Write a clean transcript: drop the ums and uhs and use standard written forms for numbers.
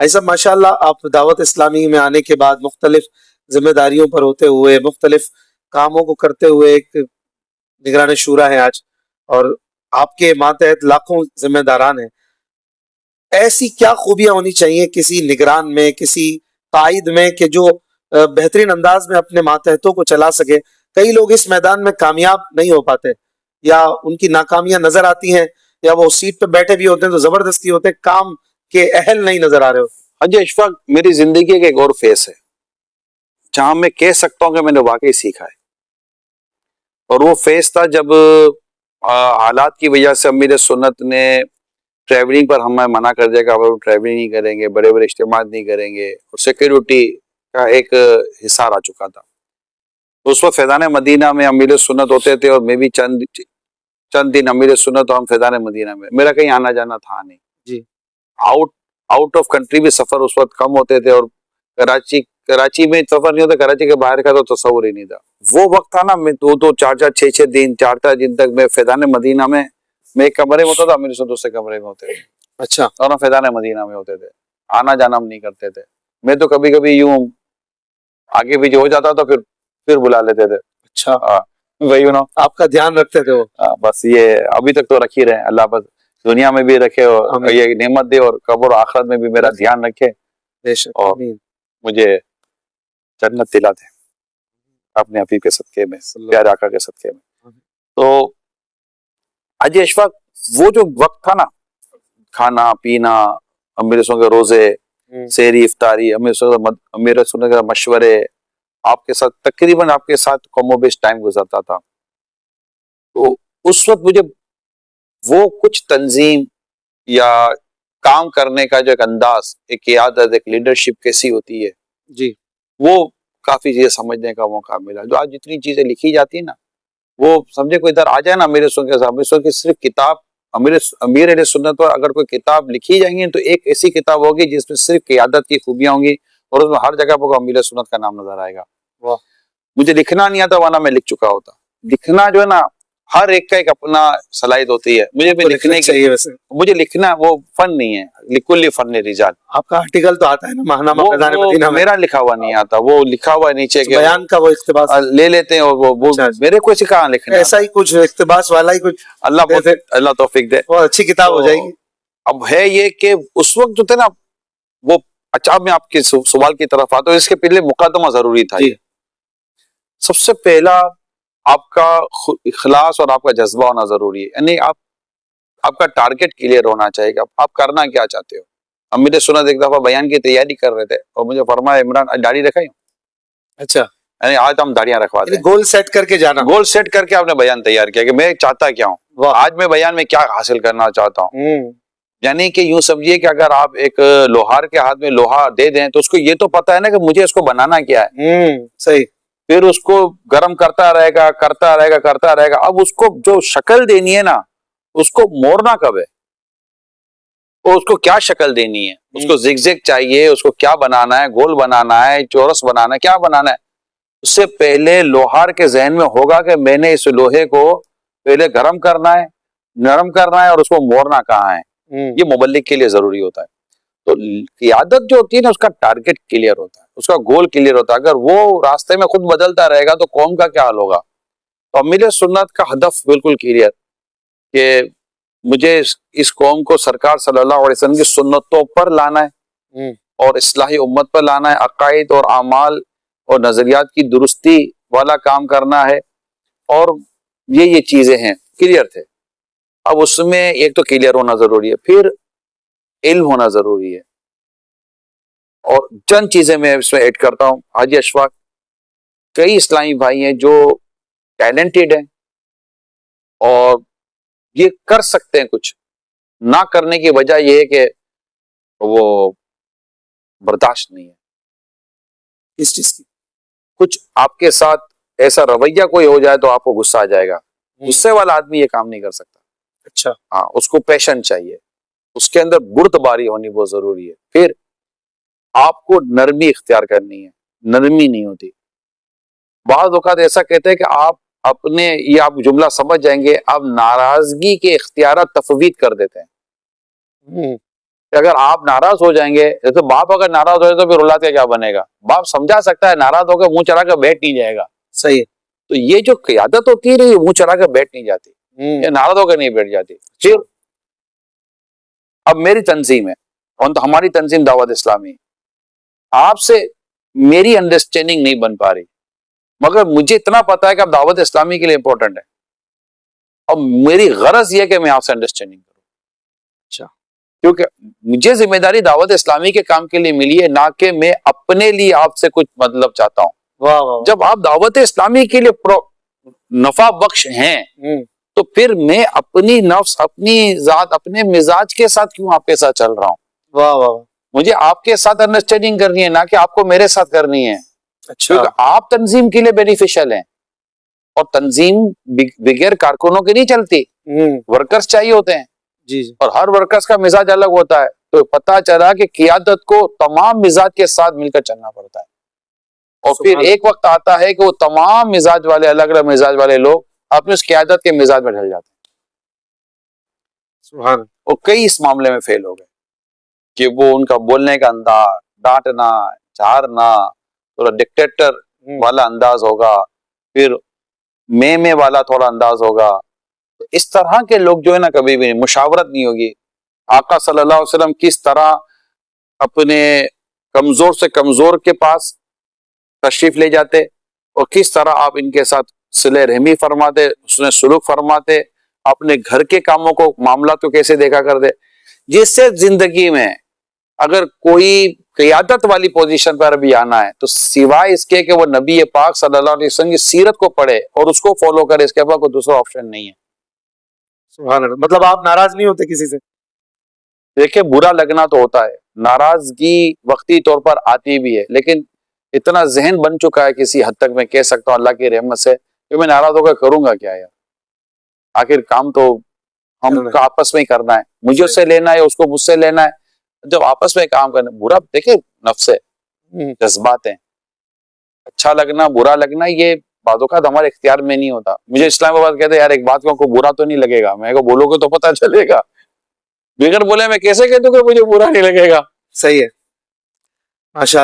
ऐसा माशाल्लाह आप दावत इस्लामी में आने के बाद मुख्तलिफ जिम्मेदारियों पर होते हुए, मुख्तलिफ कामों को करते हुए एक निगरान शूरा है आज, और आपके मातहत लाखों जिम्मेदारान हैं। ऐसी क्या खूबियां होनी चाहिए किसी निगरान में, किसी कायद में, कि जो बेहतरीन अंदाज में अपने मातहतों को चला सके? कई लोग इस मैदान में कामयाब नहीं हो पाते, या उनकी नाकामियां नजर आती हैं, या वो सीट पे बैठे भी होते हैं तो जबरदस्ती होते हैं, काम के अहल नहीं नजर आ रहे हो। हाँ जी अशफाक, मेरी जिंदगी का एक और फेस है जहां मैं कह सकता हूं कि मैंने वाकई सीखा है। और वो फेस था जब हालात की वजह से अमीर सुन्नत ने ट्रैवलिंग पर हमें मना कर दिया कि अब ट्रैवलिंग नहीं करेंगे, बड़े बड़े इज्तिमा नहीं करेंगे, और सिक्योरिटी का एक हिसार आ चुका था। तो उस वक्त फैज़ान मदीना में अमीर सुन्नत होते थे, और मैं भी चंद दिन अमीर सुन्नत और हम फैज़ान मदीना में, मेरा कहीं आना जाना था नहीं जी। आउट ऑफ कंट्री भी सफर उस वक्त कम होते थे, और कराची में सफर नहीं होता, कराची के बाहर का तो तस्वुर ही नहीं था। वो वक्त था ना, मैं 2-2, 4-4, 6-6 दिन, 4-4 दिन तक मैं फैज़ान मदीना में, मैं एक कमरे में होता था, अमीर सुन्नत दूसरे कमरे में होते थे। अच्छा। और हम फैज़ान मदीना में होते थे, आना जाना हम नहीं करते थे। मैं तो कभी कभी यूं आगे पीछे हो जाता था, फिर बुला लेते थे। अच्छा। वही ना, आपका ध्यान रखते थे वो। बस ये अभी तक तो रख ही रहे, अल्लाह बस दुनिया में भी रखे और ये नेमत दे, और कब्र आखिरत में भी मेरा ध्यान रखे, और मुझे जन्नत दिला दे अपने हबीब के सदके में, प्यारे आका के सदके में। तो आज अशफाक, वो जो वक्त था ना, खाना पीना, अमीर सुन्नत के रोजे, सेहरी इफ्तारी, अमीर सुन्नत के मशवरे, आपके साथ तकरीबन आपके साथ कमोबेश टाइम गुजरता था। तो उस वक्त मुझे वो कुछ तंजीम या काम करने का जो एक अंदाज, एक क़ियादत, एक लीडरशिप कैसी होती है जी, वो काफी चीजें समझने का मौका मिला। जो आज जितनी चीजें लिखी जाती है ना, वो समझे कोई इधर आ जाए ना मेरे सुन के सिर्फ किताब अमीर सुन्नत पर अगर कोई किताब लिखी जाएंगी तो एक ऐसी किताब होगी जिसमें सिर्फ क़ियादत की खूबियां होंगी, और उसमें हर जगह पर अमीर सुन्नत का नाम नजर आएगा। वाह। मुझे लिखना नहीं आता, वरना मैं लिख चुका होता। लिखना जो है ना, हर एक का एक अपना सलाहियत होती है। मुझे भी लिखने चाहिए, वैसे मुझे लिखना वो फन नहीं है, लिकुल्ली फन रिजाल। आपका आर्टिकल तो आता है ना महानामा फैज़ान मदीना में, मेरा लिखा हुआ नहीं आता, वो लिखा हुआ नीचे के बयान का वो इख्तिबास ले लेते हैं, और वो मेरे को सिखा लिखना, ऐसा ही कुछ इख्तिबास वाला ही कुछ। अल्लाह तौफीक दे, वो अच्छी किताब हो जाएगी। अब है ये कि उस वक्त जो थे ना वो, अच्छा अब मैं आपके सवाल की तरफ आता हूँ, इसके पहले मुकदमा जरूरी था। सबसे पहला आपका इखलास और आपका जज्बा होना जरूरी है, यानी आपका टारगेट क्लियर होना चाहिए, आप करना क्या चाहते हो। अमीर सुन्नत एक दफा बयान की तैयारी कर रहे थे और मुझे फरमाया, इमरान आज दाढ़ी रखाई। अच्छा, यानी आज हम दाढ़ियां रखवाते हैं। गोल सेट करके जाना, गोल सेट करके आपने बयान तैयार किया कि मैं चाहता क्या हूँ, आज मैं बयान में क्या हासिल करना चाहता हूँ। यानी कि यूं समझिए कि अगर आप एक लोहार के हाथ में लोहा दे दें तो उसको ये तो पता है ना कि मुझे इसको बनाना क्या है। सही। फिर उसको गर्म करता रहेगा करता रहेगा करता रहेगा। अब उसको जो शक्ल देनी है ना, उसको मोड़ना कब है, तो उसको क्या शक्ल देनी है, उसको जिगजैग चाहिए, उसको क्या बनाना है, गोल बनाना है, चौरस बनाना है, क्या बनाना है। उससे पहले लोहार के जहन में होगा कि मैंने इस लोहे को पहले गर्म करना है, नरम करना है, और उसको मोड़ना कहाँ है। ये मुबल्लिग के लिए जरूरी होता है। तो क़ियादत जो होती है ना, उसका टारगेट क्लियर होता है, उसका गोल क्लियर होता है। अगर वो रास्ते में खुद बदलता रहेगा तो कौम का क्या हाल होगा। तो अमीर सुन्नत का हदफ बिल्कुल क्लियर कि मुझे इस कौम को सरकार सल्लल्लाहु अलैहि वसल्लम की सुन्नतों पर लाना है और इस्लाही उम्मत पर लाना है। अकायद और आमाल और नजरियात की दुरुस्ती वाला काम करना है, और ये चीजें हैं, क्लियर थे। अब उसमें एक तो क्लियर होना जरूरी है, फिर इल्म होना जरूरी है, और चंद चीजें मैं इसमें ऐड करता हूँ। हाजी अशफाक, कई इस्लामी भाई हैं जो टैलेंटेड हैं और ये कर सकते हैं, कुछ ना करने की वजह यह है कि वो बर्दाश्त नहीं है इस चीज की। कुछ आपके साथ ऐसा रवैया कोई हो जाए तो आपको गुस्सा आ जाएगा, गुस्से वाला आदमी ये काम नहीं कर सकता। अच्छा, हाँ, उसको पैशन चाहिए, उसके अंदर बुर्दबारी होनी बहुत जरूरी है। फिर आपको नरमी इख्तियार करनी है, नरमी नहीं होती। बाज़ औक़ात ऐसा कहते हैं कि आप अपने, ये आप जुमला समझ जाएंगे, आप नाराजगी के इख्तियार तफवीद कर देते हैं। कि अगर आप नाराज हो जाएंगे, जैसे बाप अगर नाराज हो जाए तो फिर औलाद का क्या बनेगा? बाप समझा सकता है, नाराज होकर मुंह चढ़ा कर बैठ नहीं जाएगा। सही है। तो ये जो क़ियादत होती है, ये मुंह चढ़ा कर बैठ नहीं जाती, ये नाराज होकर नहीं बैठ जाती। फिर अब मेरी तंजीम है, और तो हमारी तंजीम दावत इस्लामी, आपसे मेरी अंडरस्टैंडिंग नहीं बन पा रही, मगर मुझे इतना पता है कि आप दावत इस्लामी के लिए इंपॉर्टेंट है, और मेरी गरज यह है कि मैं आपसे अंडरस्टैंडिंग करूं। अच्छा, क्योंकि मुझे जिम्मेदारी दावत इस्लामी के काम के लिए मिली है, ना कि मैं अपने लिए आपसे कुछ मतलब चाहता हूं। वाह वाह। जब आप दावत इस्लामी के लिए नफा बख्श हैं, तो फिर मैं अपनी नफ्स, अपनी जात, अपने मिजाज के साथ क्यों आपके साथ चल रहा हूं? वाह वाह। मुझे आपके साथ अंडरस्टैंडिंग करनी है, ना कि आपको मेरे साथ करनी है। अच्छा, क्योंकि आप तंजीम के लिए बेनिफिशियल हैं, और तंजीम बगैर कारकुनों की नहीं चलती, वर्कर्स चाहिए होते हैं। जी जी। और हर वर्कर्स का मिजाज अलग होता है, तो पता चला कि क़ियादत को तमाम मिजाज के साथ मिलकर चलना पड़ता है। और फिर एक वक्त आता है कि वो तमाम मिजाज वाले, अलग अलग मिजाज वाले लोग अपनी उस क़ियादत के मिजाज में ढल जाते हैं। सुभान। और कई इस मामले में फेल हो गए कि वो उनका बोलने का अंदाज, डांटना, झाड़ना, थोड़ा डिक्टेटर वाला अंदाज होगा, फिर में वाला थोड़ा अंदाज होगा। तो इस तरह के लोग जो है ना, कभी भी मुशावरत नहीं होगी। आका सल्लल्लाहु अलैहि वसल्लम किस तरह अपने कमजोर से कमजोर के पास तशरीफ ले जाते, और किस तरह आप इनके साथ सिले रहमी फरमाते, उसने सुलूक फरमाते, अपने घर के कामों को, मामला तो कैसे देखा करते, जिससे जिंदगी में अगर कोई क़ियादत वाली पोजीशन पर भी आना है, तो सिवाय इसके कि वो नबी पाक सल्लल्लाहु अलैहि वसल्लम की सीरत को पढ़े और उसको फॉलो करे, इसके बाद कोई दूसरा ऑप्शन नहीं है। सुभान अल्लाह। मतलब आप नाराज नहीं होते किसी से? देखिए, बुरा लगना तो होता है, नाराजगी वक्ती तौर पर आती भी है, लेकिन इतना जहन बन चुका है किसी हद तक, मैं कह सकता हूँ अल्लाह की रहमत से, कि मैं नाराज होकर करूंगा क्या यार? आखिर काम तो हम आपस में ही करना है, मुझे उससे लेना है, उसको मुझसे लेना है। जब आपस में काम करना, बुरा देखिए नफ्स है, जज्बात हैं, अच्छा लगना बुरा लगना ये बात हमारे इख्तियार में नहीं होता। मुझे इस्लामाबाद कहते यार एक बात को बुरा तो नहीं लगेगा, मैं को बोलोगे तो पता चलेगा, बगैर बोले मैं कैसे कह दूं कि मुझे बुरा नहीं लगेगा? सही है, माशा